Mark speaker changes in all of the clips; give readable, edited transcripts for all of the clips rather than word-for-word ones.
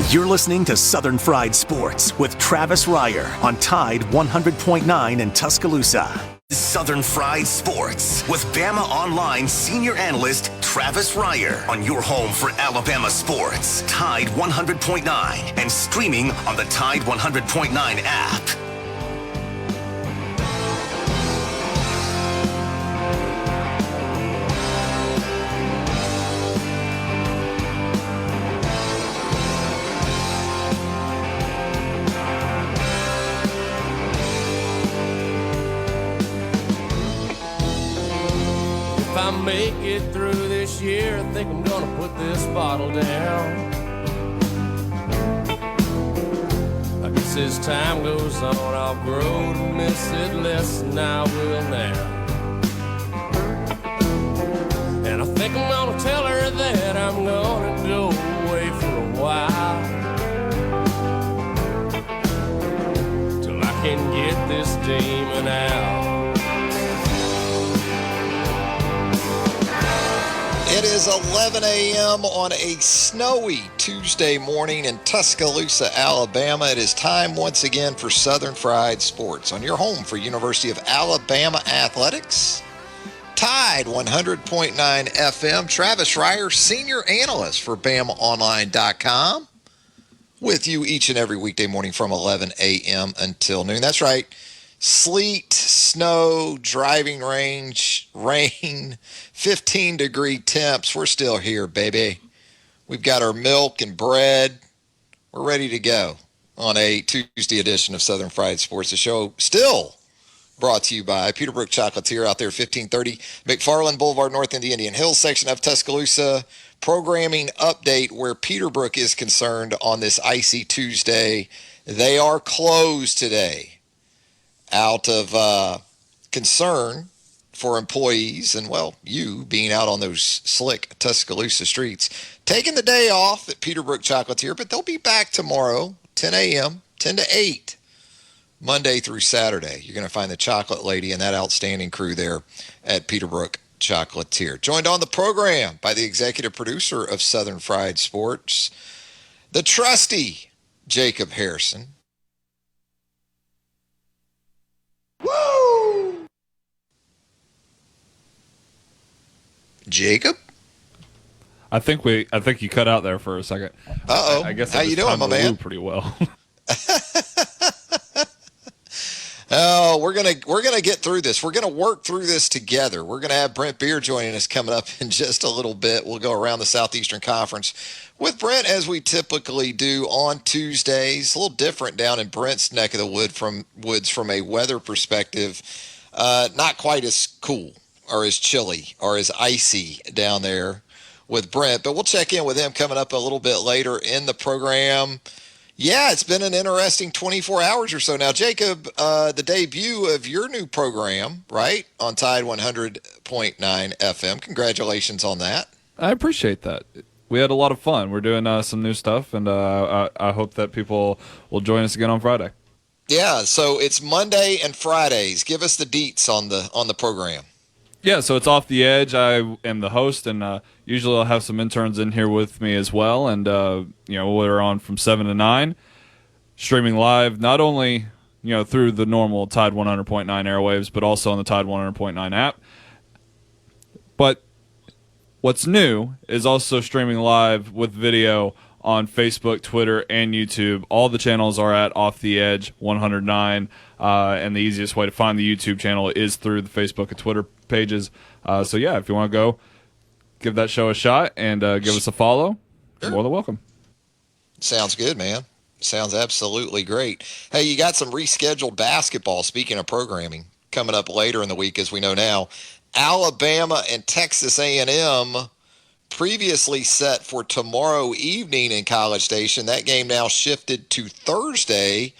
Speaker 1: You're listening to Southern Fried Sports with Travis Reier on Tide 100.9 in Tuscaloosa. Southern Fried Sports with Bama Online senior analyst Travis Reier on your home for Alabama sports. Tide 100.9 and streaming on the Tide 100.9 app.
Speaker 2: If I make it through this year, I think I'm gonna put this bottle down. I guess as time goes on, I'll grow to miss it less than I will now. And I think I'm gonna tell her that I'm gonna go away for a while, till I can get this demon out.
Speaker 3: It is 11 a.m. on a snowy Tuesday morning in Tuscaloosa, Alabama. It is time once again for Southern Fried Sports on your home for University of Alabama Athletics. Tide 100.9 FM. Travis Reier, senior analyst for BamaOnline.com, with you each and every weekday morning from 11 a.m. until noon. That's right. Sleet, snow, driving range, rain, 15-degree temps. We're still here, baby. We've got our milk and bread. We're ready to go on a Tuesday edition of Southern Fried Sports. The show still brought to you by Peterbrook Chocolatier out there, 1530 McFarland Boulevard, North in the Indian Hills section of Tuscaloosa. Programming update where Peterbrook is concerned on this icy Tuesday. They are closed today out of concern for employees and, well, you being out on those slick Tuscaloosa streets. Taking the day off at Peterbrook Chocolatier, but they'll be back tomorrow, 10 a.m., 10 to 8, Monday through Saturday. You're going to find the Chocolate Lady and that outstanding crew there at Peterbrook Chocolatier. Joined on the program by the executive producer of Southern Fried Sports, the trusty Jacob Harrison. Woo! Jacob?
Speaker 4: I think you cut out there for a second.
Speaker 3: Uh-oh.
Speaker 4: I guess
Speaker 3: how you doing, my man?
Speaker 4: Pretty well.
Speaker 3: Oh, we're gonna get through this. We're gonna work through this together. We're gonna have Brent Beer joining us coming up in just a little bit. We'll go around the Southeastern Conference with Brent as we typically do on Tuesdays. A little different down in Brent's neck of the woods from a weather perspective. Not quite as cool or as chilly or as icy down there with Brent, but we'll check in with him coming up a little bit later in the program. Yeah, it's been an interesting 24 hours or so now. Jacob, the debut of your new program, right, on Tide 100.9 FM. Congratulations on that.
Speaker 4: I appreciate that. We had a lot of fun. We're doing some new stuff, and I hope that people will join us again on Friday.
Speaker 3: Yeah, so it's Monday and Fridays. Give us the deets on the program.
Speaker 4: Yeah, so it's Off the Edge. I am the host, and usually I'll have some interns in here with me as well. And we're on from 7 to 9, streaming live not only through the normal Tide 100.9 airwaves, but also on the Tide 100.9 app. But what's new is also streaming live with video on Facebook, Twitter, and YouTube. All the channels are at Off the Edge 109, and the easiest way to find the YouTube channel is through the Facebook and Twitter pages. So yeah, if you want to go give that show a shot and give us a follow, you're more than welcome.
Speaker 3: Sounds good, man. Sounds absolutely great. Hey, you got some rescheduled basketball, speaking of programming, coming up later in the week, as we know now. Alabama and Texas A&M previously set for tomorrow evening in College Station. That game now shifted to Thursday.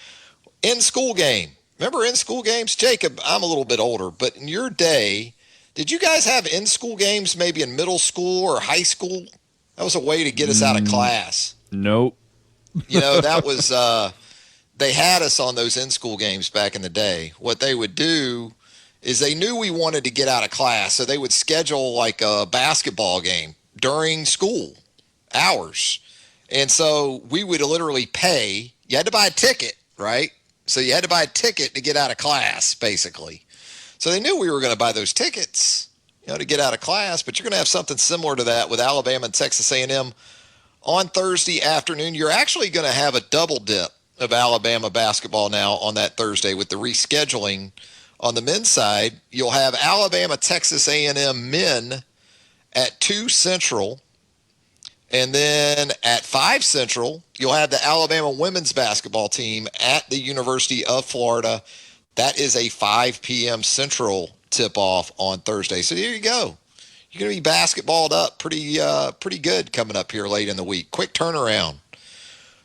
Speaker 3: In-school game. Remember in-school games? Jacob, I'm a little bit older, but in your day, did you guys have in-school games maybe in middle school or high school? That was a way to get us out of class.
Speaker 4: Nope.
Speaker 3: That was they had us on those in-school games back in the day. What they would do is they knew we wanted to get out of class, so they would schedule like a basketball game during school hours. And so we would literally pay. You had to buy a ticket, right? So you had to buy a ticket to get out of class, basically. So they knew we were going to buy those tickets, to get out of class. But you're going to have something similar to that with Alabama and Texas A&M on Thursday afternoon. You're actually going to have a double dip of Alabama basketball now on that Thursday with the rescheduling. On the men's side, you'll have Alabama, Texas A&M men at 2 Central. And then at 5 Central, you'll have the Alabama women's basketball team at the University of Florida. That is a 5 p.m. Central tip-off on Thursday. So there you go. You're going to be basketballed up pretty good coming up here late in the week. Quick turnaround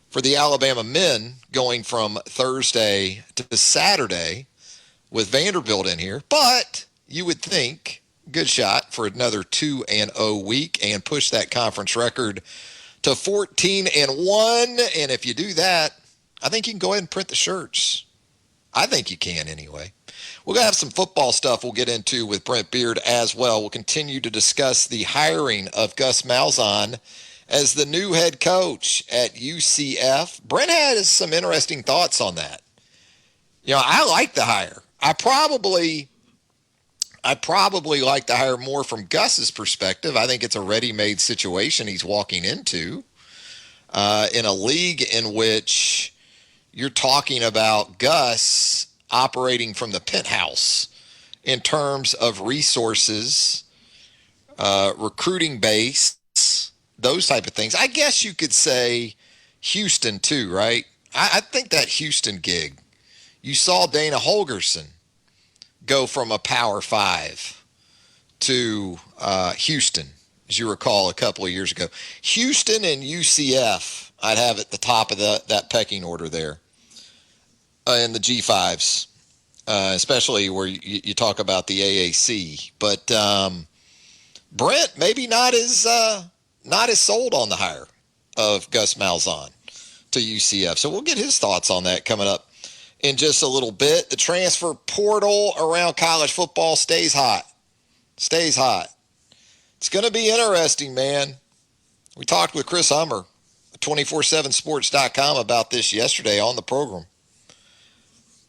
Speaker 3: for the Alabama men going from Thursday to Saturday with Vanderbilt in here. But you would think good shot for another 2-0 week and push that conference record to 14-1. And if you do that, I think you can go ahead and print the shirts. I think you can anyway. We're going to have some football stuff we'll get into with Brent Beard as well. We'll continue to discuss the hiring of Gus Malzahn as the new head coach at UCF. Brent has some interesting thoughts on that. I like the hire. I probably like to hire more from Gus's perspective. I think it's a ready-made situation he's walking into in a league in which you're talking about Gus operating from the penthouse in terms of resources, recruiting base, those type of things. I guess you could say Houston too, right? I think that Houston gig, you saw Dana Holgorsen go from a Power 5 to Houston, as you recall, a couple of years ago. Houston and UCF, I'd have at the top of that pecking order there in the G5s, especially where you talk about the AAC. But Brent maybe not as sold on the hire of Gus Malzahn to UCF. So we'll get his thoughts on that coming up in just a little bit. The transfer portal around college football stays hot. It's going to be interesting, man. We talked with Chris Hummer, 247sports.com, about this yesterday on the program.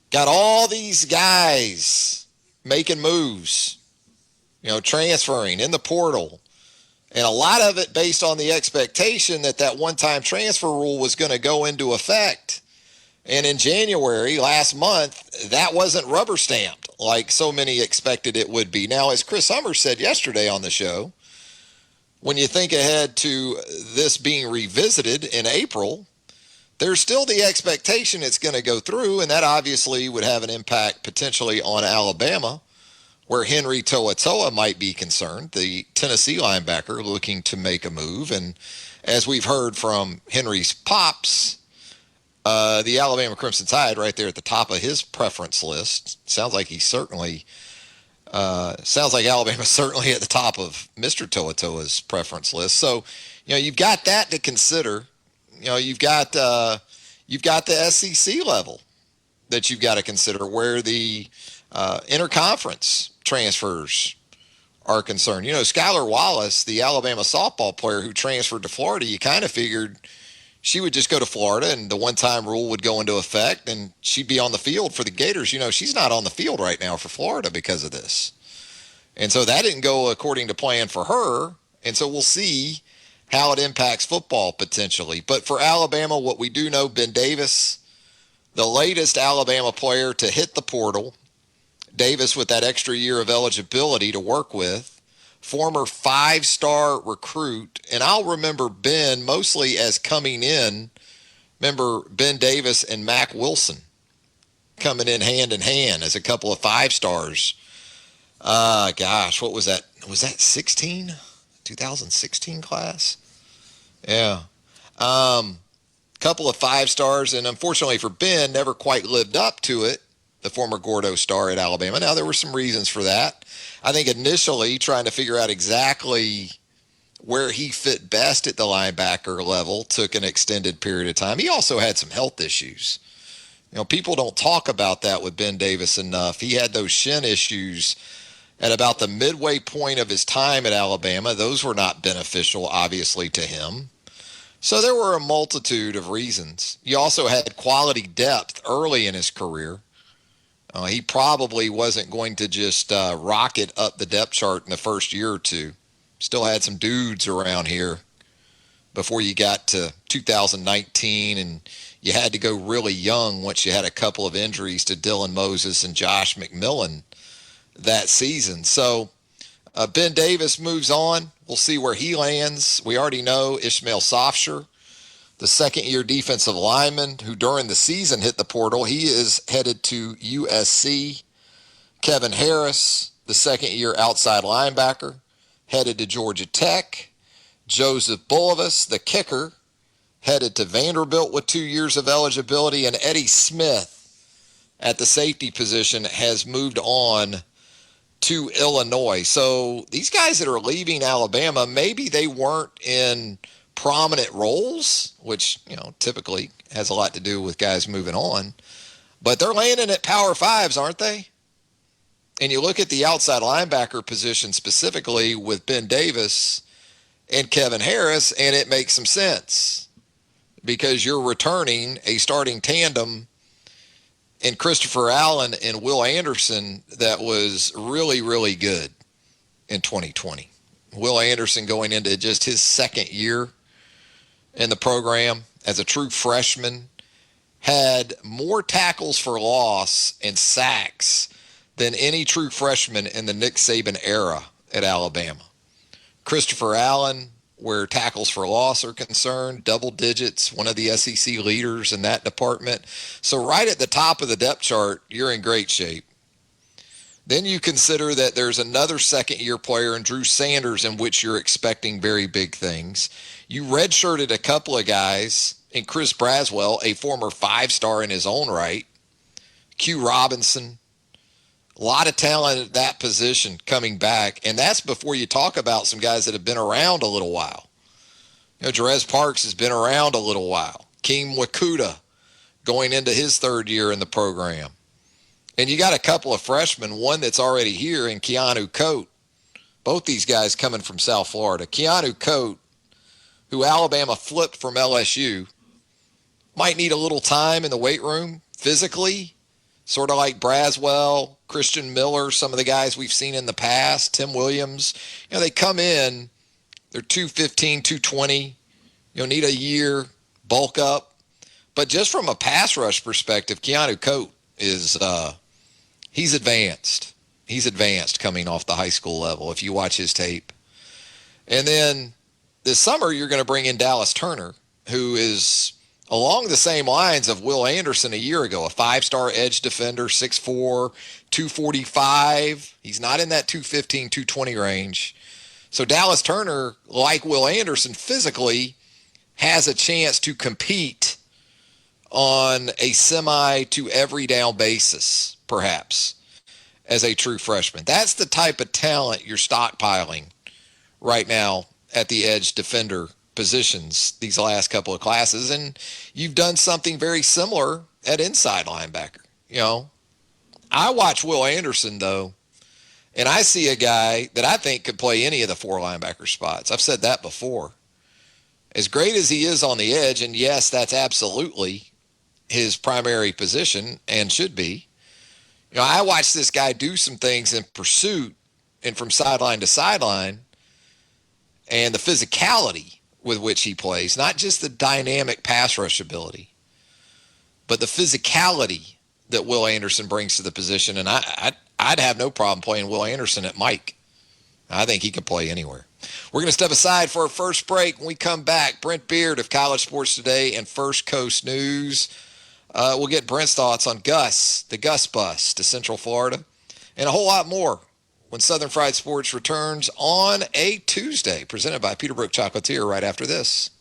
Speaker 3: Got all these guys making moves, transferring in the portal. And a lot of it based on the expectation that one-time transfer rule was going to go into effect. And in January, last month, that wasn't rubber stamped like so many expected it would be. Now, as Chris Hummer said yesterday on the show, when you think ahead to this being revisited in April, there's still the expectation it's going to go through, and that obviously would have an impact potentially on Alabama, where Henry To'oTo'o might be concerned, the Tennessee linebacker looking to make a move. And as we've heard from Henry's pops, the Alabama Crimson Tide right there at the top of his preference list. Sounds like Alabama's certainly at the top of Mr. To'oTo'o's preference list. So, you've got that to consider. You've got the SEC level that you've got to consider, where the interconference transfers are concerned. Skylar Wallace, the Alabama softball player who transferred to Florida, you kind of figured she would just go to Florida and the one-time rule would go into effect and she'd be on the field for the Gators. She's not on the field right now for Florida because of this. And so that didn't go according to plan for her. And so we'll see how it impacts football potentially. But for Alabama, what we do know, Ben Davis, the latest Alabama player to hit the portal, Davis with that extra year of eligibility to work with, former 5-star recruit. And I'll remember Ben mostly as coming in. Remember Ben Davis and Mack Wilson coming in hand as a couple of 5-stars. What was that? Was that 2016 class? Yeah. Couple of 5-stars, and unfortunately for Ben, never quite lived up to it, the former Gordo star at Alabama. Now, there were some reasons for that. I think initially trying to figure out exactly where he fit best at the linebacker level took an extended period of time. He also had some health issues. People don't talk about that with Ben Davis enough. He had those shin issues at about the midway point of his time at Alabama. Those were not beneficial, obviously, to him. So there were a multitude of reasons. You also had quality depth early in his career. He probably wasn't going to just rocket up the depth chart in the first year or two. Still had some dudes around here before you got to 2019, and you had to go really young once you had a couple of injuries to Dylan Moses and Josh McMillan that season. So Ben Davis moves on. We'll see where he lands. We already know Ishmael Sofsher, the second-year defensive lineman who during the season hit the portal. He is headed to USC. Kevin Harris, the second-year outside linebacker, headed to Georgia Tech. Joseph Bulovas, the kicker, headed to Vanderbilt with 2 years of eligibility. And Eddie Smith at the safety position has moved on to Illinois. So these guys that are leaving Alabama, maybe they weren't in prominent roles, which, typically has a lot to do with guys moving on. But they're landing at Power Fives, aren't they? And you look at the outside linebacker position specifically with Ben Davis and Kevin Harris, and it makes some sense because you're returning a starting tandem in Christopher Allen and Will Anderson that was really, really good in 2020. Will Anderson going into just his second year in the program as a true freshman had more tackles for loss and sacks than any true freshman in the Nick Saban era at Alabama. Christopher Allen, where tackles for loss are concerned, double digits, one of the SEC leaders in that department. So right at the top of the depth chart, you're in great shape. Then you consider that there's another second-year player in Drew Sanders in which you're expecting very big things. You redshirted a couple of guys in Chris Braswell, a former five-star in his own right, Q Robinson. A lot of talent at that position coming back, and that's before you talk about some guys that have been around a little while. Jerez Parks has been around a little while. Keem Wakuda going into his third year in the program. And you got a couple of freshmen, one that's already here, and Keanu Coate. Both these guys coming from South Florida. Keanu Coate, who Alabama flipped from LSU, might need a little time in the weight room physically, sort of like Braswell, Christian Miller, some of the guys we've seen in the past, Tim Williams. They come in, they're 215, 220, need a year, bulk up. But just from a pass rush perspective, Keanu Coate is he's advanced. He's advanced coming off the high school level if you watch his tape. And then this summer you're going to bring in Dallas Turner, who is along the same lines of Will Anderson a year ago, a five-star edge defender, 6'4", 245. He's not in that 215, 220 range. So Dallas Turner, like Will Anderson, physically has a chance to compete on a semi to every down basis, perhaps, as a true freshman. That's the type of talent you're stockpiling right now at the edge defender positions these last couple of classes, and you've done something very similar at inside linebacker. I watch Will Anderson, though, and I see a guy that I think could play any of the four linebacker spots. I've said that before. As great as he is on the edge, and yes, that's absolutely his primary position and should be, I watched this guy do some things in pursuit and from sideline to sideline, and the physicality with which he plays, not just the dynamic pass rush ability, but the physicality that Will Anderson brings to the position. And I'd have no problem playing Will Anderson at Mike. I think he can play anywhere. We're going to step aside for our first break. When we come back, Brent Beard of College Sports Today and First Coast News. We'll get Brent's thoughts on Gus, the Gus bus to Central Florida, and a whole lot more when Southern Fried Sports returns on a Tuesday, presented by Peterbrook Chocolatier right after this.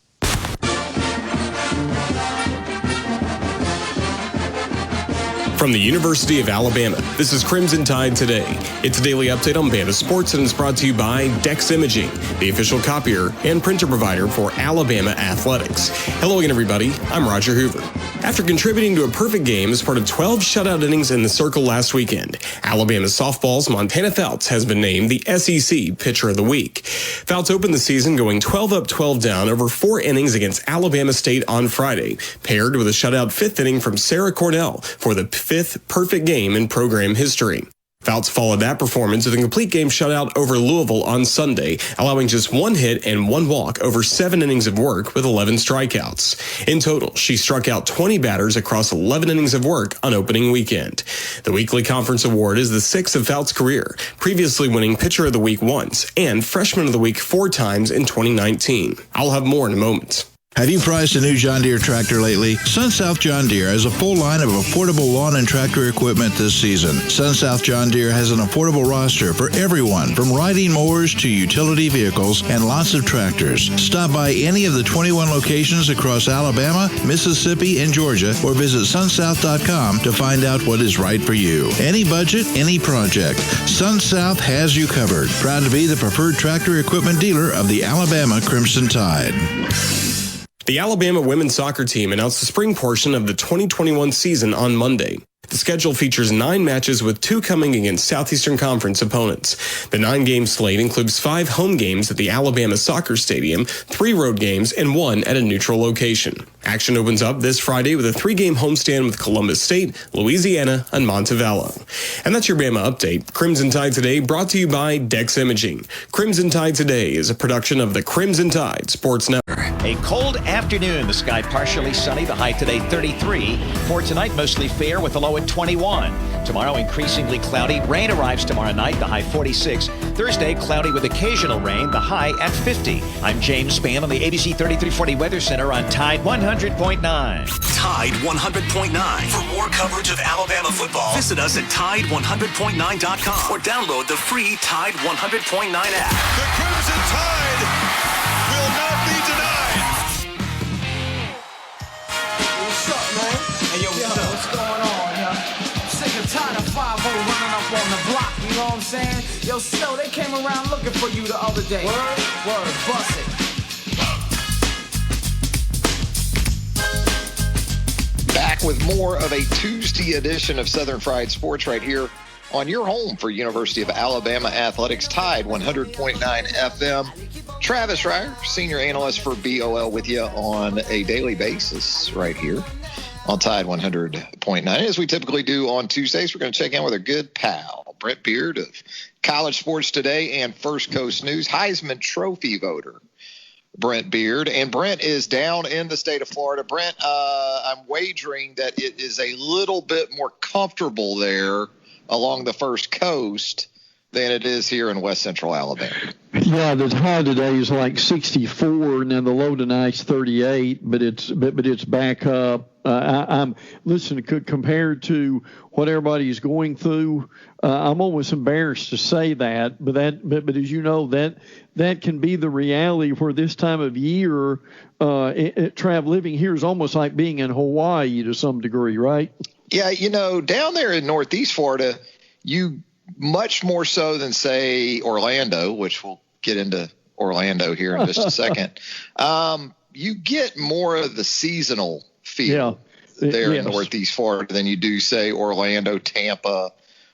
Speaker 5: From the University of Alabama, this is Crimson Tide Today. It's a daily update on Bama sports, and it's brought to you by Dex Imaging, the official copier and printer provider for Alabama Athletics. Hello again, everybody. I'm Roger Hoover. After contributing to a perfect game as part of 12 shutout innings in the Circle last weekend, Alabama softball's Montana Fouts has been named the SEC Pitcher of the Week. Fouts opened the season going 12 up, 12 down over 4 innings against Alabama State on Friday, paired with a shutout 5th inning from Sarah Cornell for the 5th perfect game in program history. Fouts followed that performance with a complete game shutout over Louisville on Sunday, allowing just 1 hit and 1 walk over 7 innings of work with 11 strikeouts. In total, she struck out 20 batters across 11 innings of work on opening weekend. The weekly conference award is the 6th of Fouts' career, previously winning Pitcher of the Week once and Freshman of the Week 4 times in 2019. I'll have more in a moment.
Speaker 6: Have you priced a new John Deere tractor lately? SunSouth John Deere has a full line of affordable lawn and tractor equipment this season. SunSouth John Deere has an affordable roster for everyone, from riding mowers to utility vehicles and lots of tractors. Stop by any of the 21 locations across Alabama, Mississippi, and Georgia, or visit sunsouth.com to find out what is right for you. Any budget, any project. SunSouth has you covered. Proud to be the preferred tractor equipment dealer of the Alabama Crimson Tide.
Speaker 5: The Alabama women's soccer team announced the spring portion of the 2021 season on Monday. The schedule features 9 matches, with 2 coming against Southeastern Conference opponents. The 9-game slate includes 5 home games at the Alabama Soccer Stadium, 3 road games, and 1 at a neutral location. Action opens up this Friday with a 3-game homestand with Columbus State, Louisiana, and Montevallo. And that's your Bama update. Crimson Tide Today brought to you by Dex Imaging. Crimson Tide Today is a production of the Crimson Tide Sports Network.
Speaker 7: A cold afternoon. The sky partially sunny. The high today 33. For tonight, mostly fair with a low at 21. Tomorrow, increasingly cloudy. Rain arrives tomorrow night. The high 46. Thursday, cloudy with occasional rain. The high at 50. I'm James Spann on the ABC 3340 Weather Center on Tide 100.9.
Speaker 1: Tide 100.9. For more coverage of Alabama football, visit us at Tide100.9.com or download the free Tide 100.9 app.
Speaker 8: The Crimson Tide will not be denied.
Speaker 9: What's up, man? Hey, yo, what's going on, yo? I'm sick and tired of 5-0 running up on the block, you know what I'm saying? Yo, Snow, they came around looking for you the other day. Word, bust it.
Speaker 3: Back with more of a Tuesday edition of Southern Fried Sports right here on your home for University of Alabama Athletics, Tide 100.9 FM. Travis Reier, senior analyst for BOL, with you on a daily basis right here on Tide 100.9. As we typically do on Tuesdays, we're going to check in with our good pal, Brent Beard of College Sports Today and First Coast News, Heisman Trophy voter, Brent Beard. And Brent is down in the state of Florida. Brent, I'm wagering that it is a little bit more comfortable there along the First Coast than it is here in West Central Alabama.
Speaker 10: Yeah, the high today is like 64, and then the low tonight's 38, but it's back up. I'm listening, compared to what everybody's going through. I'm almost embarrassed to say that, but as you know, that can be the reality where this time of year, living here is almost like being in Hawaii to some degree, right?
Speaker 3: Yeah, down there in Northeast Florida, you much more so than, say, Orlando, which we'll get into Orlando here in just a second. You get more of the seasonal feel there in Northeast Florida than you do, say, Orlando, Tampa,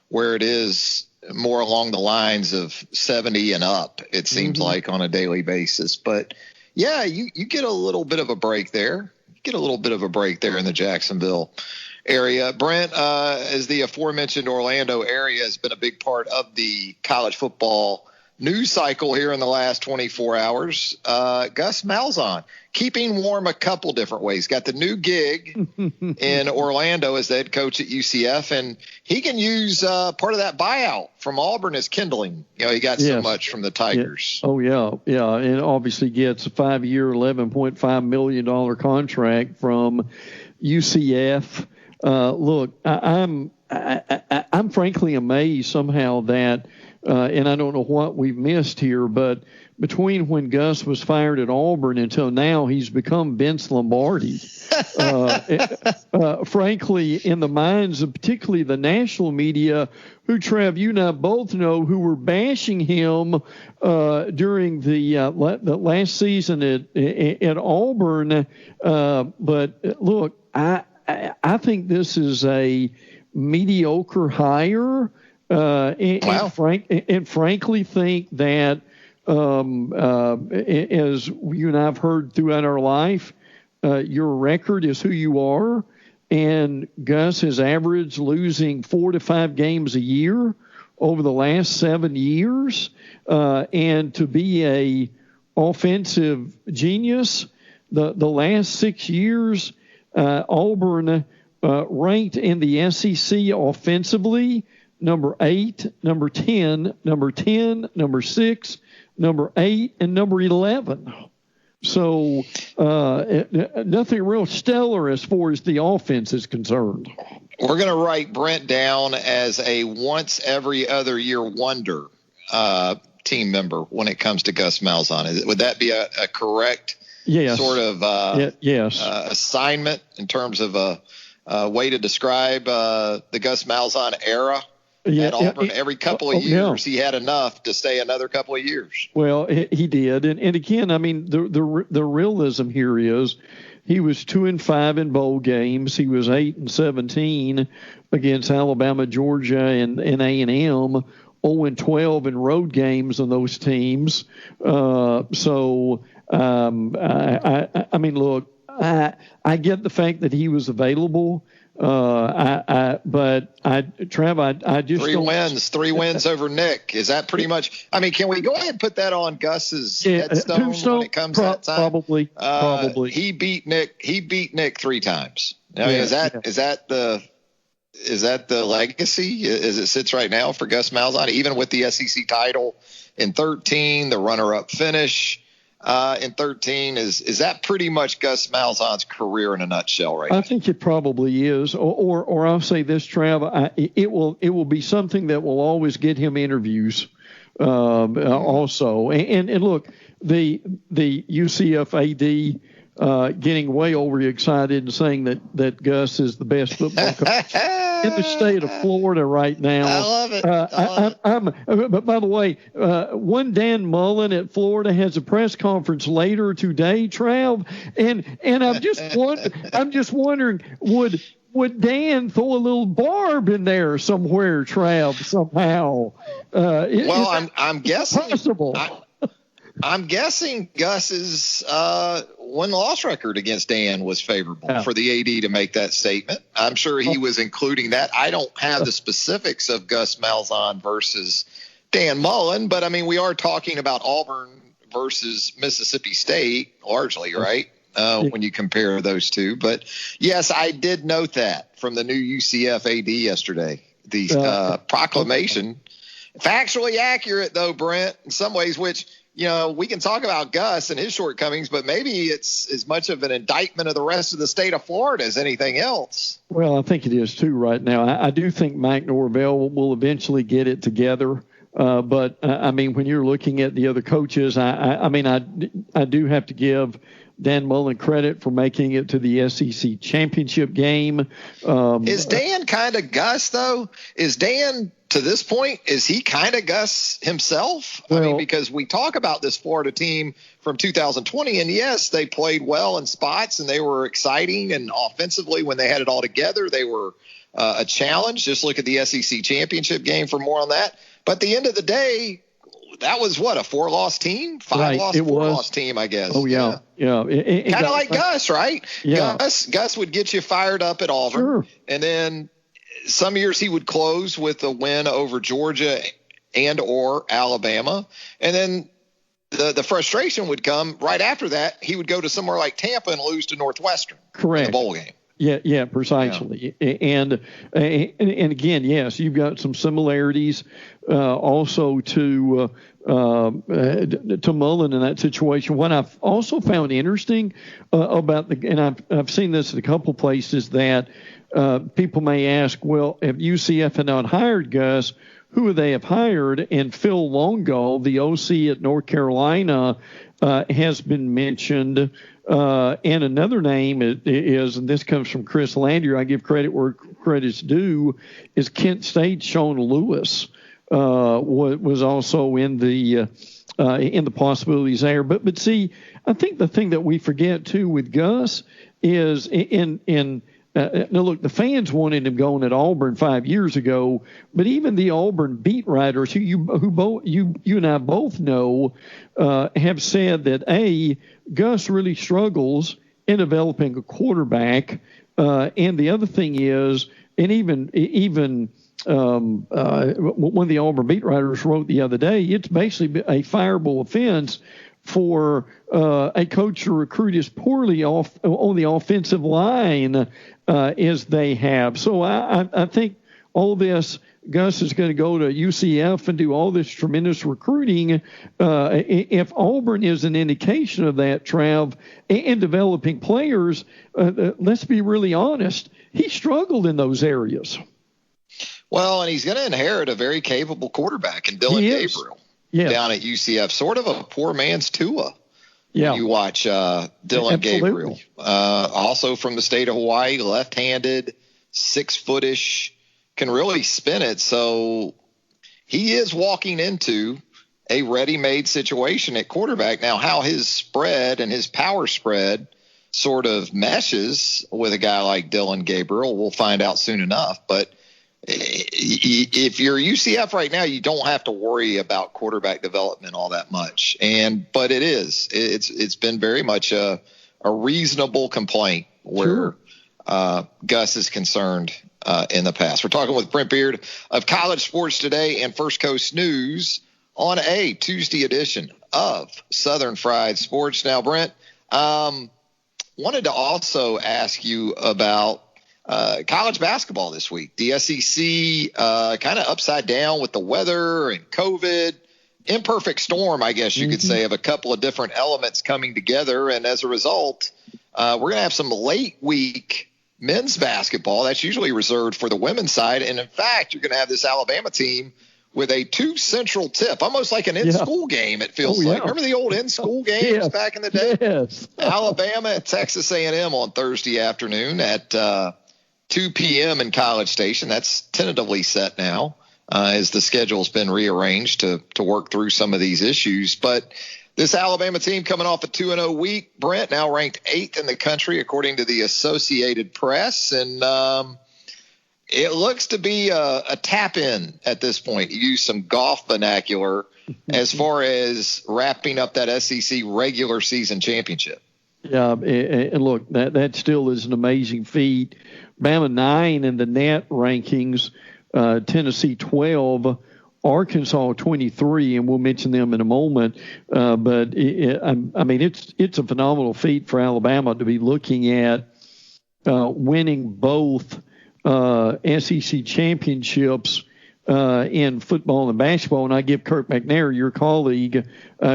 Speaker 3: where it is more along the lines of 70 and up, it seems like, on a daily basis. But, yeah, you get a little bit of a break there. In the Jacksonville area. Brent, as the aforementioned Orlando area has been a big part of the college football news cycle here in the last 24 hours. Gus Malzahn keeping warm a couple different ways. Got the new gig in Orlando as the head coach at UCF, and he can use part of that buyout from Auburn as kindling. He got so much from the Tigers.
Speaker 10: Yeah. Oh, yeah. And obviously gets a 5-year, $11.5 million contract from UCF. Look, I'm frankly amazed somehow that, and I don't know what we've missed here, but between when Gus was fired at Auburn until now, he's become Vince Lombardi. Frankly, in the minds of particularly the national media, who, Trav, you and I both know, who were bashing him during the last season at Auburn. But look, I think this is a mediocre hire, and frankly think that as you and I have heard throughout our life, your record is who you are, and Gus has averaged losing 4 to 5 games a year over the last 7 years, and to be a offensive genius, the last 6 years, Auburn ranked in the SEC offensively number 8, number 10, number 10, number 6, number 8, and number 11. So nothing real stellar as far as the offense is concerned.
Speaker 3: We're going to write Brent down as a once every other year wonder team member when it comes to Gus Malzahn. Would that be a correct sort of assignment in terms of a way to describe the Gus Malzahn era? At Auburn, every couple of years, he had enough to stay another couple of years.
Speaker 10: Well, he did, and again, I mean, the realism here is he was 2-5 in bowl games. He was 8-17 against Alabama, Georgia, and A&M. 0-12 in road games on those teams. I mean, look, I get the fact that he was available. Trav, I just
Speaker 3: three wins over Nick. Is that pretty much? I mean, can we go ahead and put that on Gus's headstone when it comes to that time?
Speaker 10: Probably.
Speaker 3: He beat Nick 3 times. I mean, is that the legacy as it sits right now for Gus Malzahn, even with the SEC title in 2013, the runner-up finish in 2013? Is that pretty much Gus Malzahn's career in a nutshell right now?
Speaker 10: I think it probably is. Or I'll say this, Trav, it will be something that will always get him interviews also. And look, the UCF AD getting way overexcited and saying that Gus is the best football coach in the state of Florida right now.
Speaker 3: I love it.
Speaker 10: But by the way, one Dan Mullen at Florida has a press conference later today, Trav, and I'm just wondering, would Dan throw a little barb in there somewhere, Trav, somehow?
Speaker 3: I'm guessing.
Speaker 10: Possible.
Speaker 3: I'm guessing Gus's win-loss record against Dan was favorable for the AD to make that statement. I'm sure he was including that. I don't have the specifics of Gus Malzahn versus Dan Mullen, but I mean, we are talking about Auburn versus Mississippi State largely, right? When you compare those two. But yes, I did note that from the new UCF AD yesterday. The proclamation, factually accurate though, Brent, in some ways, which, you know, we can talk about Gus and his shortcomings, but maybe it's as much of an indictment of the rest of the state of Florida as anything else.
Speaker 10: Well, I think it is too right now. I do think Mike Norvell will eventually get it together. But I mean, when you're looking at the other coaches, I do have to give Dan Mullen credit for making it to the SEC championship game.
Speaker 3: Is Dan kind of Gus though? Is Dan, to this point, is he kind of Gus himself? Well, I mean, because we talk about this Florida team from 2020, and yes, they played well in spots and they were exciting, and offensively when they had it all together, they were a challenge. Just look at the SEC championship game for more on that. But at the end of the day, that was what, a 4-loss team? 4-loss team, I guess.
Speaker 10: Oh, yeah.
Speaker 3: Kind of like Gus, right?
Speaker 10: Yeah.
Speaker 3: Gus would get you fired up at Auburn.
Speaker 10: Sure.
Speaker 3: And then some years he would close with a win over Georgia and or Alabama. And then the frustration would come right after that. He would go to somewhere like Tampa and lose to Northwestern.
Speaker 10: Correct.
Speaker 3: In the bowl game.
Speaker 10: Yeah, precisely. Yeah. And again, yes, you've got some similarities also to Mullen in that situation. What I've also found interesting about and I've seen this in a couple places, that people may ask, well, if UCF had not hired Gus, who would they have hired? And Phil Longo, the OC at North Carolina, has been mentioned. And another name is, and this comes from Chris Landier, I give credit where credit's due, is Kent State Sean Lewis was also in the possibilities there. But see, I think the thing that we forget too with Gus is now look, the fans wanted him going at Auburn 5 years ago, but even the Auburn beat writers, who you and I both know, have said that Gus really struggles in developing a quarterback, and the other thing is, and even one of the Auburn beat writers wrote the other day, it's basically a fireable offense for a coach to recruit as poorly on the offensive line as they have. So I think all this, Gus is going to go to UCF and do all this tremendous recruiting. If Auburn is an indication of that, Trav, and developing players, let's be really honest, he struggled in those areas.
Speaker 3: Well, and he's going to inherit a very capable quarterback in Dylan Gabriel down at UCF, sort of a poor man's Tua.
Speaker 10: Yeah.
Speaker 3: You watch Dylan Gabriel, also from the state of Hawaii, left-handed, 6-footish, can really spin it. So he is walking into a ready-made situation at quarterback. Now, how his spread and his power spread sort of meshes with a guy like Dylan Gabriel, we'll find out soon enough. But if you're UCF right now, you don't have to worry about quarterback development all that much. But it's been very much a reasonable complaint where Gus is concerned in the past. We're talking with Brent Beard of College Sports Today and First Coast News on a Tuesday edition of Southern Fried Sports. Now, Brent, wanted to also ask you about college basketball this week. The SEC kind of upside down with the weather and COVID. Imperfect storm, I guess you could say, of a couple of different elements coming together. And as a result, we're going to have some late week men's basketball. That's usually reserved for the women's side. And in fact, you're going to have this Alabama team with a 2 central tip, almost like an in-school game, it feels like. Remember the old in-school games back in the day?
Speaker 10: Yes.
Speaker 3: Alabama at Texas A&M on Thursday afternoon at 2 p.m. in College Station. That's tentatively set now as the schedule's been rearranged to work through some of these issues. But this Alabama team coming off a 2-0 week, Brent, now ranked 8th in the country according to the Associated Press. And it looks to be a tap-in at this point. You use some golf vernacular as far as wrapping up that SEC regular season championship.
Speaker 10: Yeah, and look, that still is an amazing feat. Bama 9 in the net rankings, Tennessee 12, Arkansas 23, and we'll mention them in a moment. But it's a phenomenal feat for Alabama to be looking at winning both SEC championships in football and basketball. And I give Kirk McNair, your colleague,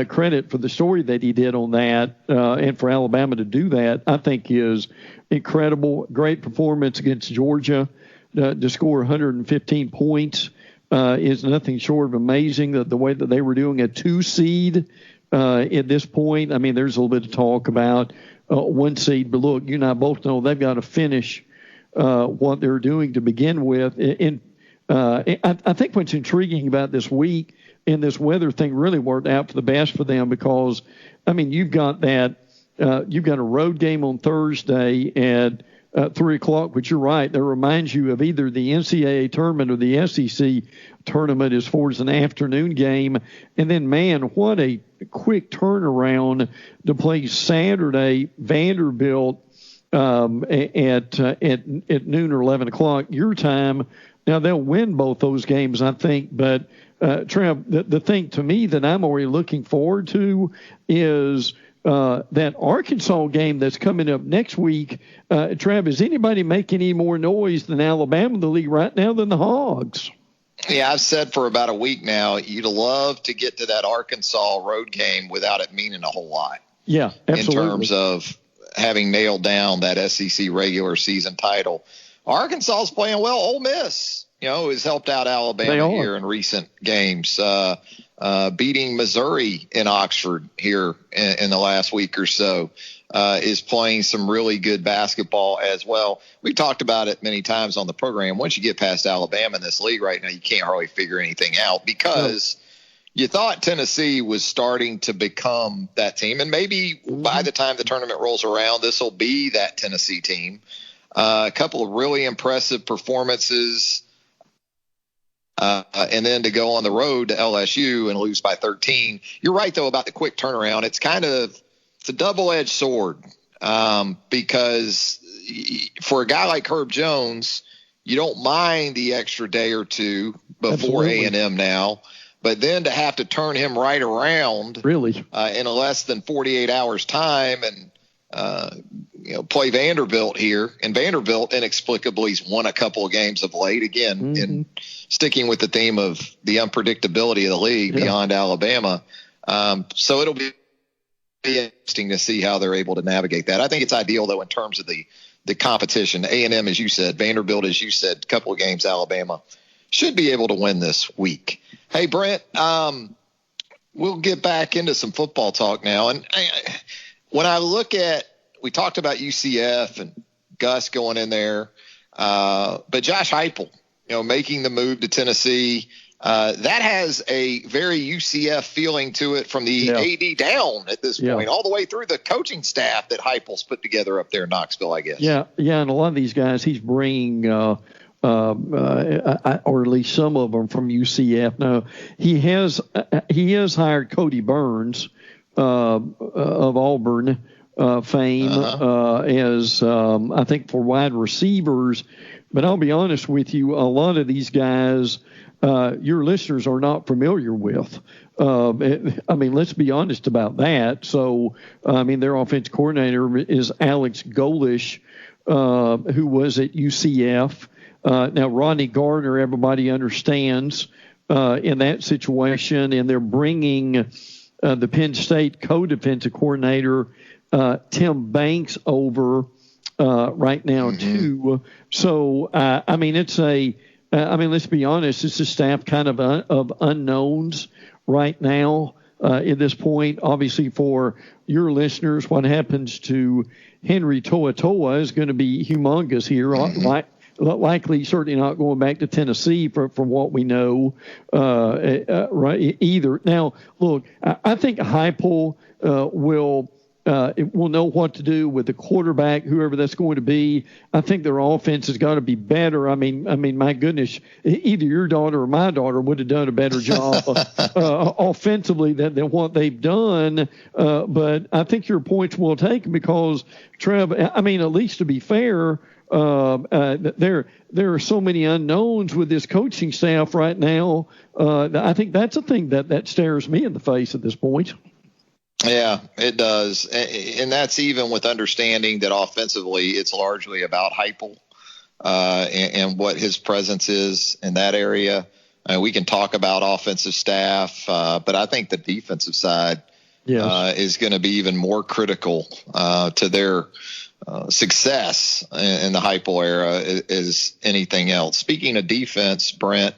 Speaker 10: credit for the story that he did on that, and for Alabama to do that, I think is incredible. Great performance against Georgia to score 115 points is nothing short of amazing. The way that they were doing a 2 seed at this point. I mean, there's a little bit of talk about 1 seed, but look, you and I both know they've got to finish what they're doing to begin with. I think what's intriguing about this week and this weather thing really worked out for the best for them because, I mean, you've got a road game on Thursday at 3 o'clock, but you're right. That reminds you of either the NCAA tournament or the SEC tournament as far as an afternoon game. And then, man, what a quick turnaround to play Saturday Vanderbilt at noon or 11 o'clock your time. Now, they'll win both those games, I think. But, Trev, the thing to me that I'm already looking forward to is that Arkansas game that's coming up next week. Trev, is anybody making any more noise than Alabama in the league right now than the Hogs?
Speaker 3: Yeah, I've said for about a week now, you'd love to get to that Arkansas road game without it meaning a whole lot.
Speaker 10: Yeah, absolutely.
Speaker 3: In terms of having nailed down that SEC regular season title. Arkansas is playing well. Ole Miss, has helped out Alabama here in recent games, beating Missouri in Oxford here in the last week or so. Is playing some really good basketball as well. We've talked about it many times on the program. Once you get past Alabama in this league right now, you can't hardly figure anything out because you thought Tennessee was starting to become that team. And maybe by the time the tournament rolls around, this will be that Tennessee team. A couple of really impressive performances. And then to go on the road to LSU and lose by 13. You're right, though, about the quick turnaround. It's a double-edged sword because for a guy like Herb Jones, you don't mind the extra day or two before A&M now, but then to have to turn him right around in a less than 48 hours time and play Vanderbilt here, and Vanderbilt inexplicably has won a couple of games of late again, and sticking with the theme of the unpredictability of the league beyond Alabama. So it'll be interesting to see how they're able to navigate that. I think it's ideal, though, in terms of the competition. A&M, as you said, Vanderbilt, as you said, a couple of games, Alabama should be able to win this week. Hey, Brent, we'll get back into some football talk now. And when I look at, we talked about UCF and Gus going in there, but Josh Heupel, making the move to Tennessee, that has a very UCF feeling to it from the AD down at this point, all the way through the coaching staff that Heupel's put together up there in Knoxville, I guess. Yeah,
Speaker 10: and a lot of these guys he's bringing, or at least some of them from UCF. Now, he has hired Cody Burns of Auburn fame as I think for wide receivers. But I'll be honest with you, a lot of these guys your listeners are not familiar with. Let's be honest about that. So, their offense coordinator is Alex Golish, who was at UCF. Now, Rodney Gardner, everybody understands in that situation, and they're bringing the Penn State co-defensive coordinator, Tim Banks, over right now, too. So, it's let's be honest, it's a staff kind of unknowns right now at this point. Obviously, for your listeners, what happens to Henry To'oTo'o is going to be humongous here. Likely, certainly not going back to Tennessee from what we know right either. Now, look, I think Heupel will know what to do with the quarterback, whoever that's going to be. I think their offense has got to be better. My goodness, either your daughter or my daughter would have done a better job offensively than what they've done. But I think your point's well taken because, Trev, at least to be fair, there are so many unknowns with this coaching staff right now. I think that's a thing that stares me in the face at this point.
Speaker 3: Yeah, it does. And that's even with understanding that offensively it's largely about Heupel and what his presence is in that area. We can talk about offensive staff, but I think the defensive side is going to be even more critical to their success in the Heupel era is anything else. Speaking of defense, Brent,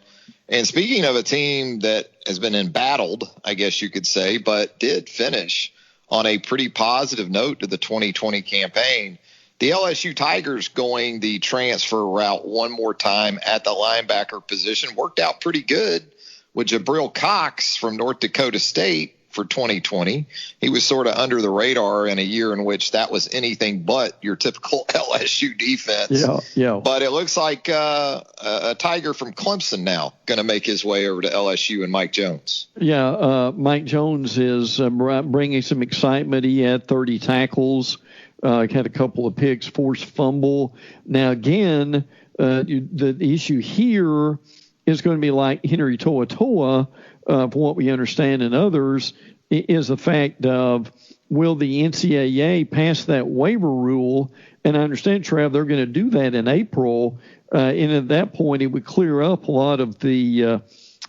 Speaker 3: and speaking of a team that has been embattled, I guess you could say, but did finish on a pretty positive note to the 2020 campaign, the LSU Tigers going the transfer route one more time at the linebacker position worked out pretty good with Jabril Cox from North Dakota State for 2020. He was sort of under the radar in a year in which that was anything but your typical LSU defense.
Speaker 10: Yeah.
Speaker 3: But it looks like a Tiger from Clemson now going to make his way over to LSU and Mike Jones.
Speaker 10: Yeah, Mike Jones is bringing some excitement. He had 30 tackles, had a couple of picks, forced fumble. Now, again, the issue here is going to be like Henry To'oTo'o, from what we understand and others, is the fact of will the NCAA pass that waiver rule and I understand, Trav, they're going to do that in April, and at that point it would clear up a lot of the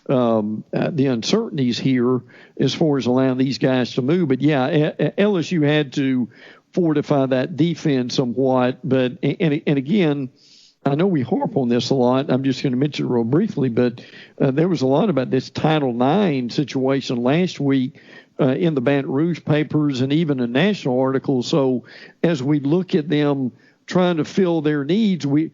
Speaker 10: uncertainties here as far as allowing these guys to move. But yeah, LSU had to fortify that defense somewhat. But and again, I know we harp on this a lot. I'm just going to mention it real briefly, but there was a lot about this Title IX situation last week in the Baton Rouge papers and even a national article. So as we look at them trying to fill their needs, we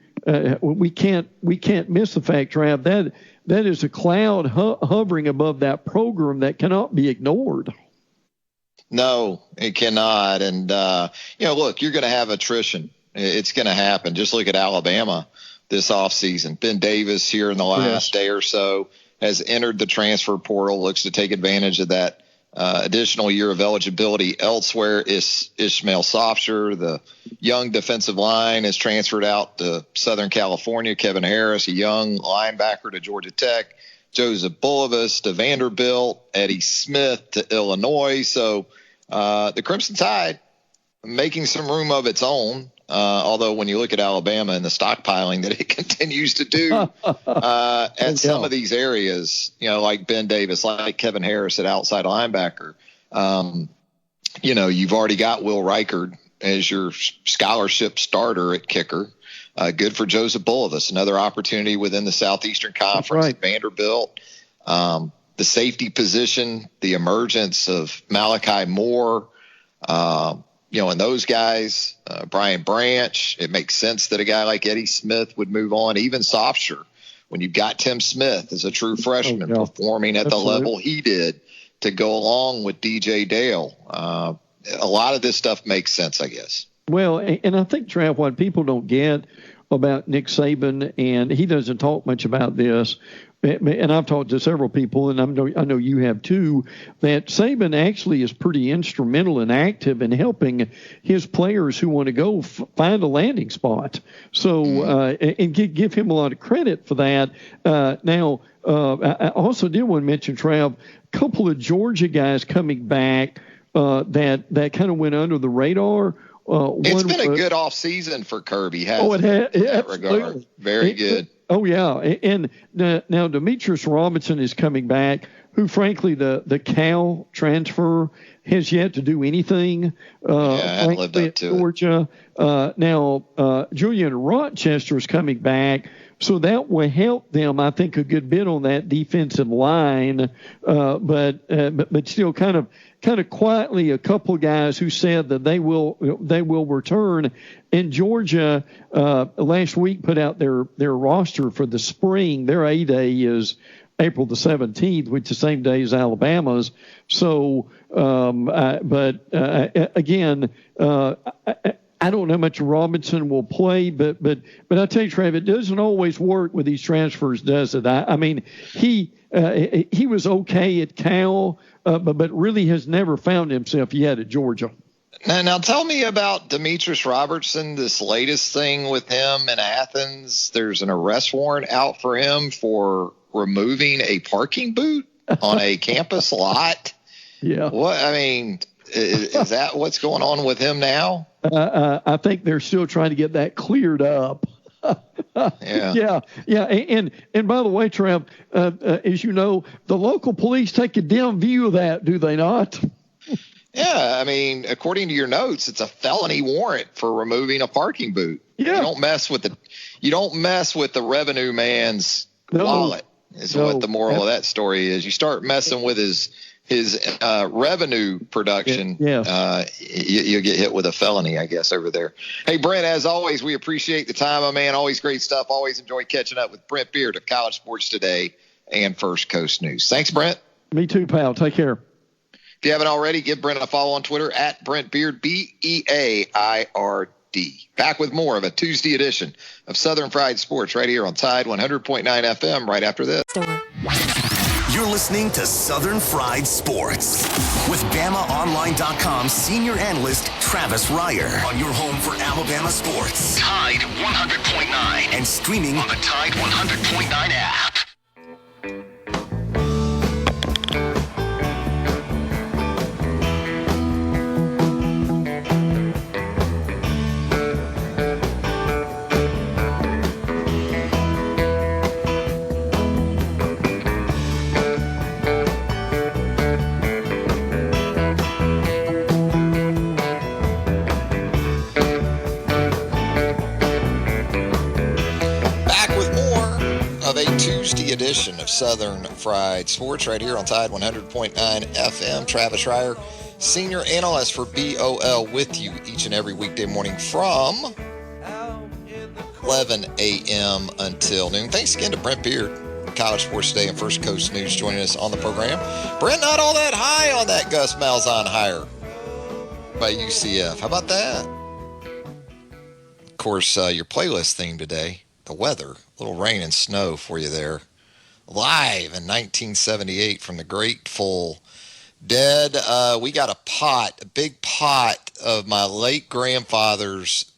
Speaker 10: can't miss the fact, Trav, that is a cloud hovering above that program that cannot be ignored.
Speaker 3: No, it cannot. And, look, you're going to have attrition. It's going to happen. Just look at Alabama this offseason. Ben Davis here in the last day or so has entered the transfer portal, looks to take advantage of that additional year of eligibility elsewhere. Ishmael Sopsher, the young defensive line, has transferred out to Southern California. Kevin Harris, a young linebacker, to Georgia Tech. Joseph Bulovas to Vanderbilt. Eddie Smith to Illinois. So the Crimson Tide making some room of its own. Although when you look at Alabama and the stockpiling that it continues to do at some of these areas, like Ben Davis, like Kevin Harris at outside linebacker, you've already got Will Reichard as your scholarship starter at kicker. Good for Joseph Bulovas, another opportunity within the Southeastern Conference at Vanderbilt. The safety position, the emergence of Malachi Moore, and those guys, Brian Branch, it makes sense that a guy like Eddie Smith would move on. Even Sopsher, when you've got Tim Smith as a true freshman performing at the level he did to go along with DJ Dale. A lot of this stuff makes sense, I guess.
Speaker 10: Well, and I think, Trav, what people don't get about Nick Saban, and he doesn't talk much about this, and I've talked to several people, and I know you have too, that Saban actually is pretty instrumental and active in helping his players who want to go find a landing spot. So, and give him a lot of credit for that. Now, I also did want to mention, Trav, a couple of Georgia guys coming back that kind of went under the radar.
Speaker 3: It's been a good off season for Kirby.
Speaker 10: It has.
Speaker 3: In that regard. Very good.
Speaker 10: Oh, yeah. And now Demetrius Robinson is coming back, who, frankly, the Cal transfer has yet to do anything.
Speaker 3: I haven't lived up to
Speaker 10: Georgia. Now, Julian Rochester is coming back, so that will help them, I think, a good bit on that defensive line. But still kind of quietly, a couple guys who said that they will return. And Georgia last week put out their roster for the spring. Their A-Day is April the 17th, which is the same day as Alabama's. So, again, I don't know how much Robinson will play, but I tell you, Trav, it doesn't always work with these transfers, does it? I mean, he was okay at Cal, but really has never found himself yet at Georgia.
Speaker 3: Now tell me about Demetrius Robertson, this latest thing with him in Athens. There's an arrest warrant out for him for removing a parking boot on a campus lot.
Speaker 10: Yeah.
Speaker 3: Is that what's going on with him now?
Speaker 10: I think they're still trying to get that cleared up. Yeah. And by the way, Trev, as you know, the local police take a dim view of that, do they not?
Speaker 3: Yeah, I mean, according to your notes, it's a felony warrant for removing a parking boot.
Speaker 10: Yeah.
Speaker 3: You don't mess with the revenue man's wallet. Is what the moral of that story is. You start messing with his revenue production, you'll get hit with a felony, I guess, over there. Hey, Brent, as always, we appreciate the time, my man. Always great stuff. Always enjoy catching up with Brent Beard of College Sports Today and First Coast News. Thanks, Brent.
Speaker 10: Me too, pal. Take care.
Speaker 3: If you haven't already, give Brent a follow on Twitter at Brent Beard, Beaird. Back with more of a Tuesday edition of Southern Fried Sports right here on Tide 100.9 FM right after this.
Speaker 1: You're listening to Southern Fried Sports with BamaOnline.com senior analyst Travis Reier on your home for Alabama sports. Tide 100.9 and streaming on the Tide 100.9 app.
Speaker 3: Tuesday edition of Southern Fried Sports right here on Tide 100.9 FM. Travis Reier, senior analyst for BOL, with you each and every weekday morning from 11 a.m. until noon. Thanks again to Brent Beard, College Sports Today and First Coast News, joining us on the program. Brent, not all that high on that Gus Malzahn hire by UCF. How about that? Of course, your playlist theme today, the weather. A little rain and snow for you there. Live in 1978 from the Grateful Dead. We got a big pot of my late grandfather's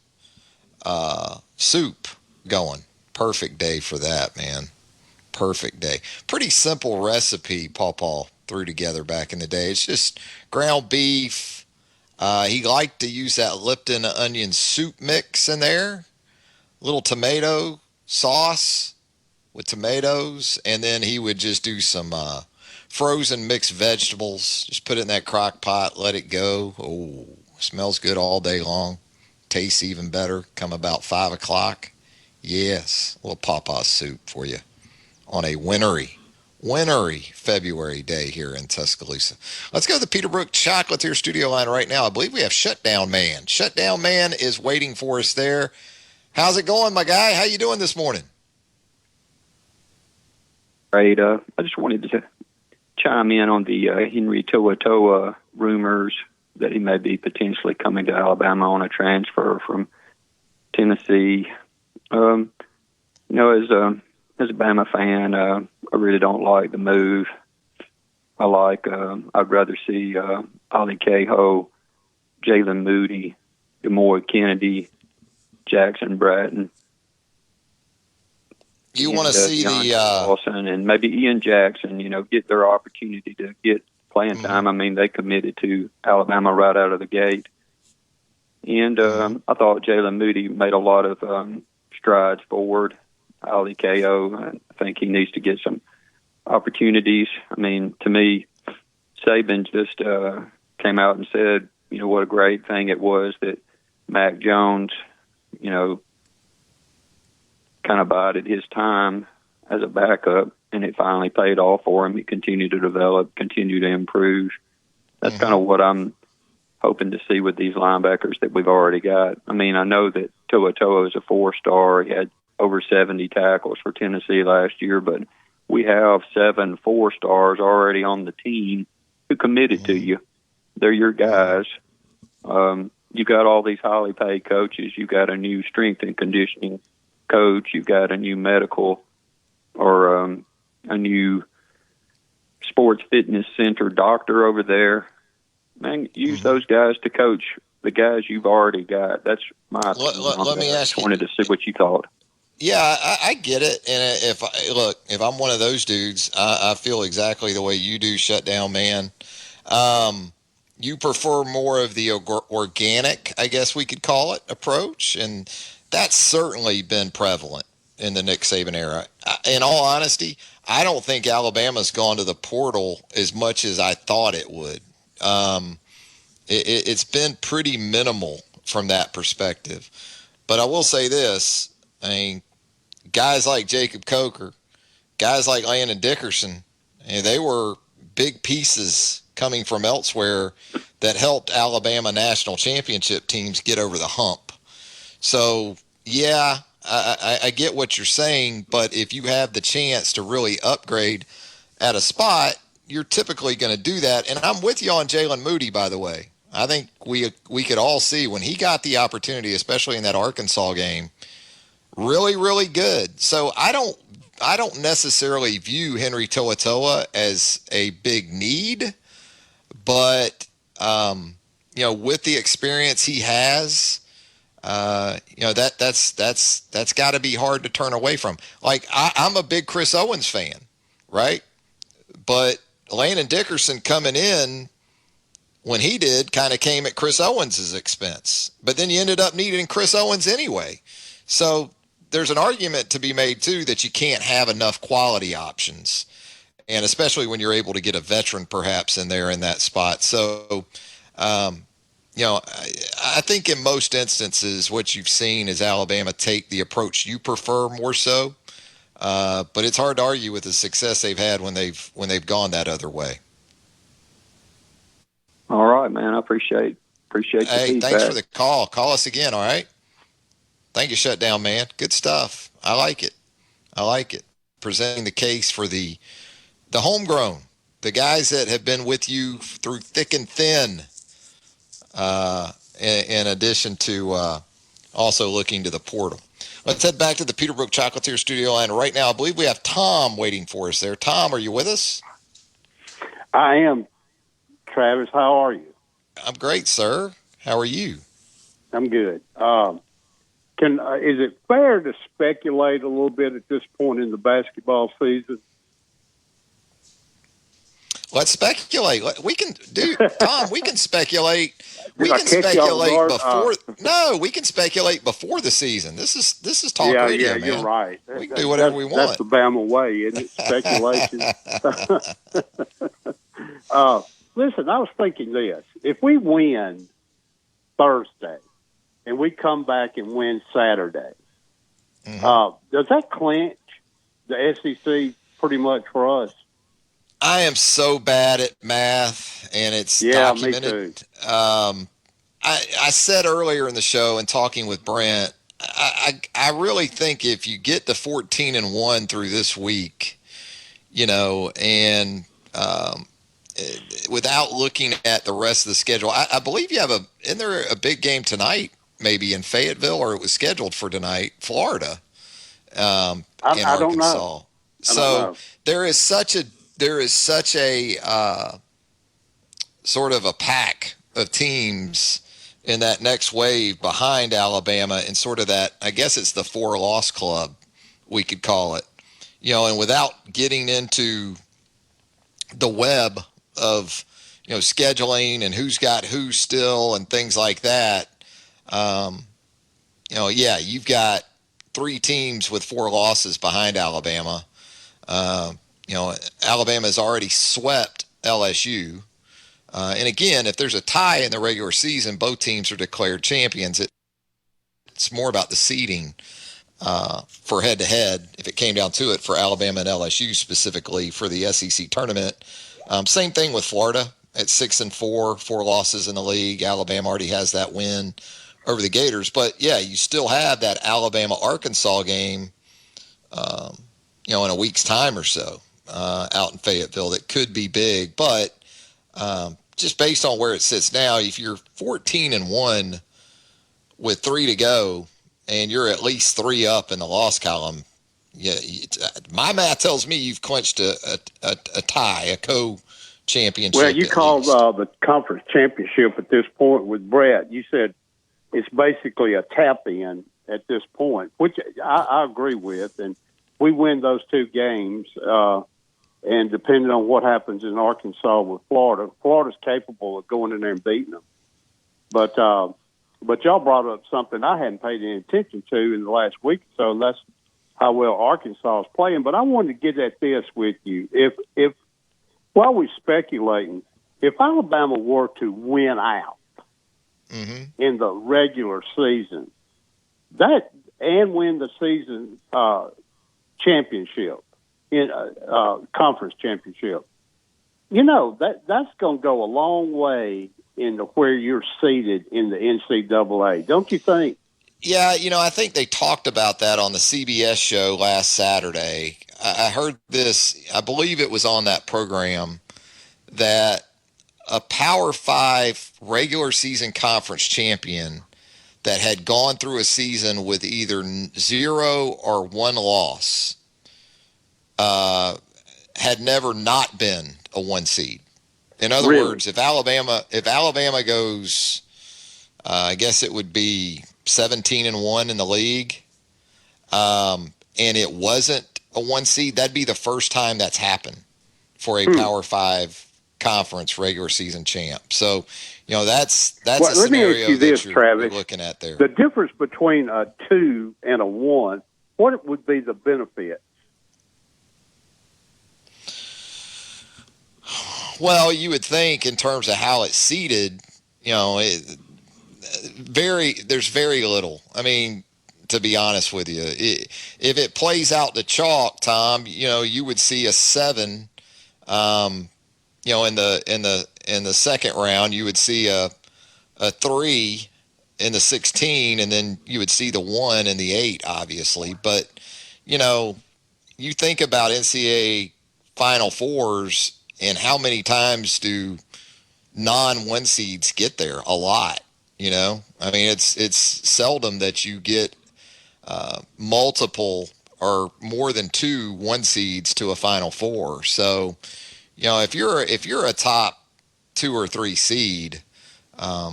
Speaker 3: soup going. Perfect day for that, man. Perfect day. Pretty simple recipe Paw threw together back in the day. It's just ground beef. He liked to use that Lipton onion soup mix in there. Little tomato sauce with tomatoes. And then he would just do some frozen mixed vegetables. Just put it in that crock pot, let it go. Oh, smells good all day long. Tastes even better come about 5 o'clock. Yes, a little Pawpaw soup for you on a wintry February day here in Tuscaloosa. Let's go to the Peterbrook Chocolatier studio line right now. I believe we have Shutdown Man. Shutdown Man is waiting for us there. How's it going, my guy? How you doing this morning?
Speaker 11: Great. I just wanted to chime in on the Henry To'oTo'o rumors that he may be potentially coming to Alabama on a transfer from Tennessee. As a Bama fan, I really don't like the move. I'd rather see Ollie Cahoe, Jalen Moody, Demoy Kennedy, Jackson Bratton.
Speaker 3: You want to see
Speaker 11: Wilson and maybe Ian Jackson, get their opportunity to get playing time. I mean, they committed to Alabama right out of the gate. And I thought Jalen Moody made a lot of strides forward. Ollie Cahoe, I think he needs to get some opportunities. I mean, to me, Saban just came out and said, what a great thing it was that Mac Jones, kind of bided his time as a backup, and it finally paid off for him. He continued to develop, continued to improve. That's kind of what I'm hoping to see with these linebackers that we've already got. I mean, I know that To'oTo'o is a 4-star. He had over 70 tackles for Tennessee last year, but we have 7 4-stars already on the team who committed to you. They're your guys. You got all these highly paid coaches. You got a new strength and conditioning coach. You got a new medical or a new sports fitness center doctor over there. Man, use those guys to coach the guys you've already got. That's my opinion.
Speaker 3: Let me ask you.
Speaker 11: I wanted to see what you thought.
Speaker 3: Yeah, I get it. And if I'm one of those dudes, I feel exactly the way you do, Shutdown Man. You prefer more of the organic, I guess we could call it, approach. And that's certainly been prevalent in the Nick Saban era. In all honesty, I don't think Alabama's gone to the portal as much as I thought it would. It's been pretty minimal from that perspective. But I will say this. I mean, guys like Jacob Coker, guys like Landon Dickerson, they were big pieces coming from elsewhere that helped Alabama national championship teams get over the hump. So, yeah, I get what you're saying, but if you have the chance to really upgrade at a spot, you're typically going to do that. And I'm with you on Jalen Moody, by the way. I think we could all see when he got the opportunity, especially in that Arkansas game, really, really good. So I don't necessarily view Henry To'oTo'o as a big need, but with the experience he has, that's got to be hard to turn away from. Like I'm a big Chris Owens fan, right? But Landon Dickerson coming in when he did kind of came at Chris Owens' expense. But then you ended up needing Chris Owens anyway. So there's an argument to be made, too, that you can't have enough quality options, and especially when you're able to get a veteran perhaps in there in that spot. So, I think in most instances what you've seen is Alabama take the approach you prefer more so, But it's hard to argue with the success they've had when they've gone that other way.
Speaker 11: All right, man. I appreciate the feedback.
Speaker 3: Thanks for the call. Call us again, all right? Thank you, Shutdown Man. Good stuff. I like it. Presenting the case for the homegrown, the guys that have been with you through thick and thin, in addition to also looking to the portal. Let's head back to the Peterbrook Chocolatier studio, and right now I believe we have Tom waiting for us there. Tom, are you with us?
Speaker 12: I am. Travis, how are you?
Speaker 3: I'm great, sir. How are you?
Speaker 12: I'm good. Is it fair to speculate a little bit at this point in the basketball season?
Speaker 3: Let's speculate. We can do, Tom. We can speculate. We can speculate before. No, we can speculate before the season. This is talk radio, man.
Speaker 12: You're right.
Speaker 3: We can do whatever we want.
Speaker 12: That's the Bama way, isn't it? Speculation. Listen, I was thinking this: if we win Thursday and we come back and win Saturday, does that clinch the SEC pretty much for us?
Speaker 3: I am so bad at math, and it's documented.
Speaker 12: Me too.
Speaker 3: I said earlier in the show and talking with Brent, I really think if you get to 14-1 through this week, and without looking at the rest of the schedule, I believe you have isn't there a big game tonight, maybe in Fayetteville, or it was scheduled for tonight, Florida, in Arkansas.
Speaker 12: Don't know.
Speaker 3: So there is such a sort of a pack of teams in that next wave behind Alabama, and sort of that, I guess it's the 4-loss club, we could call it, and without getting into the web of, scheduling and who's got who still and things like that. You've got 3 teams with 4 losses behind Alabama. Alabama has already swept LSU. And again, if there's a tie in the regular season, both teams are declared champions. It's more about the seeding for head-to-head, if it came down to it, for Alabama and LSU specifically for the SEC tournament. Same thing with Florida at 6-4, 4 losses in the league. Alabama already has that win over the Gators. But, you still have that Alabama-Arkansas game, in a week's time or so out in Fayetteville that could be big. But just based on where it sits now, if you're 14-1 with 3 to go and you're at least 3 up in the loss column, my math tells me you've clinched a tie, a co-championship.
Speaker 12: Well, you called the conference championship at this point with Brett. You said it's basically a tap-in at this point, which I agree with. And we win those 2 games, and depending on what happens in Arkansas with Florida's capable of going in there and beating them. But y'all brought up something I hadn't paid any attention to in the last week or so, and that's how well Arkansas is playing. But I wanted to get at this with you. If while we're speculating, if Alabama were to win out in the regular season, and win the season championship, in conference championship, that's going to go a long way into where you're seated in the NCAA, don't you think?
Speaker 3: Yeah, I think they talked about that on the CBS show last Saturday. I heard this, I believe it was on that program, that a Power 5 regular season conference champion that had gone through a season with either 0 or 1 loss had never not been a 1 seed. In other words, if Alabama goes, I guess it would be 17-1 in the league, and it wasn't a 1 seed, that'd be the first time that's happened for a Power 5 conference regular season champ. So, that's a scenario that you're looking at there.
Speaker 12: The difference between a 2 and a 1, what would be the benefit?
Speaker 3: Well, you would think in terms of how it's seeded, there's very little. I mean, to be honest with you. If it plays out to chalk, Tom, you would see a 7. In the second round, you would see a 3 in the 16, and then you would see the 1 in the 8, obviously. But you think about NCAA Final Fours, and how many times do non-1 seeds get there? A lot. I mean, it's seldom that you get multiple or more than 2 1 seeds to a Final Four. So, if you're a top 2 or 3 seed, I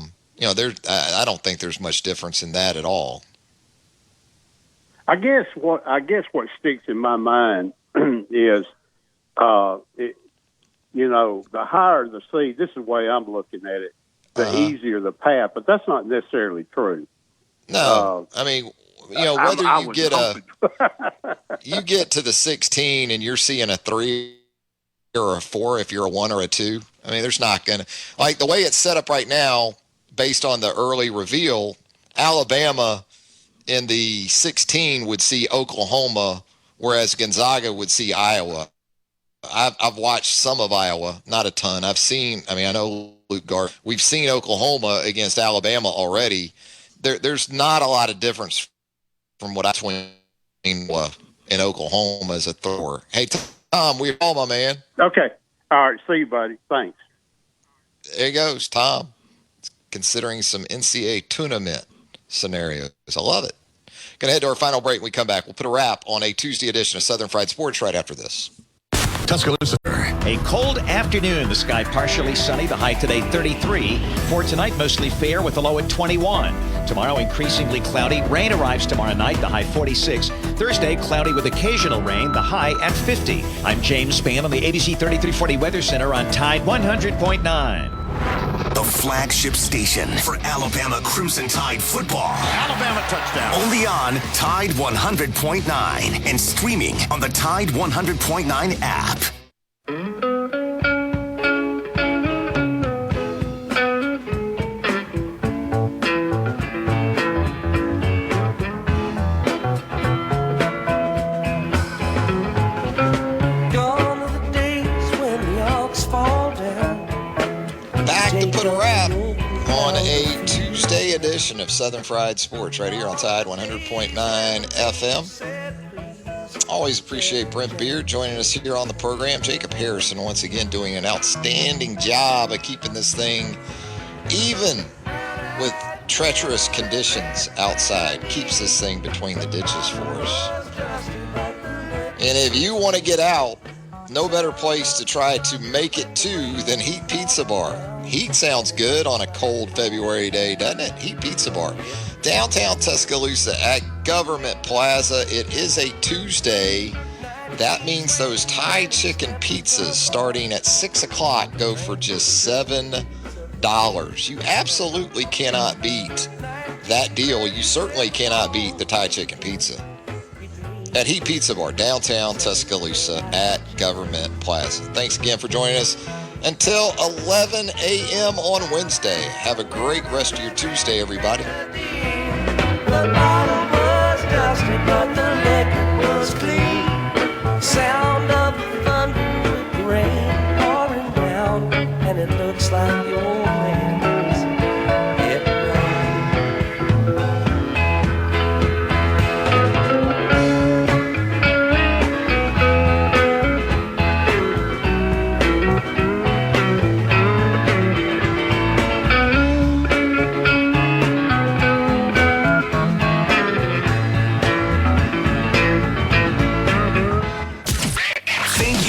Speaker 3: don't think there's much difference in that at all.
Speaker 12: I guess what sticks in my mind is, the higher the seed. This is the way I'm looking at it. The easier the path, but that's not necessarily true.
Speaker 3: No, I mean, whether you get to the 16 and you're seeing a 3 or a 4 if you're a 1 or a 2. I mean, there's not going to, like the way it's set up right now, based on the early reveal, Alabama in the 16 would see Oklahoma, whereas Gonzaga would see Iowa. I've watched some of Iowa, not a ton. I know Luke Garth. We've seen Oklahoma against Alabama already. There's not a lot of difference from what I've seen in Oklahoma as a thrower. Hey, Tom, we're all, my man.
Speaker 12: Okay. All right. See you, buddy. Thanks.
Speaker 3: There he goes, Tom. Considering some NCAA tournament scenarios. I love it. Going to head to our final break. When we come back, we'll put a wrap on a Tuesday edition of Southern Fried Sports right after this.
Speaker 7: Tuscaloosa. A cold afternoon. The sky partially sunny. The high today 33. For tonight, mostly fair with a low at 21. Tomorrow, increasingly cloudy. Rain arrives tomorrow night. The high 46. Thursday, cloudy with occasional rain. The high at 50. I'm James Spann on the ABC 3340 Weather Center on Tide 100.9.
Speaker 1: The flagship station for Alabama Crimson Tide football.
Speaker 8: Alabama touchdown.
Speaker 1: Only on Tide 100.9 and streaming on the Tide 100.9 app.
Speaker 3: Put a wrap on a Tuesday edition of Southern Fried Sports right here on Tide 100.9 FM. Always appreciate Brent Beard joining us here on the program. Jacob Harrison once again doing an outstanding job of keeping this thing even with treacherous conditions outside. Keeps this thing between the ditches for us. And if you want to get out, no better place to try to make it to than Heat Pizza Bar. Heat sounds good on a cold February day, doesn't it? Heat Pizza Bar. Downtown Tuscaloosa at Government Plaza. It is a Tuesday. That means those Thai chicken pizzas starting at 6 o'clock go for just $7. You absolutely cannot beat that deal. You certainly cannot beat the Thai chicken pizza. At Heat Pizza Bar, downtown Tuscaloosa at Government Plaza. Thanks again for joining us. Until 11 a.m. on Wednesday. Have a great rest of your Tuesday, everybody.
Speaker 9: The bottle was dusty, but the liquor was clean. Sound of the thunder, rain pouring down, and it looks like you're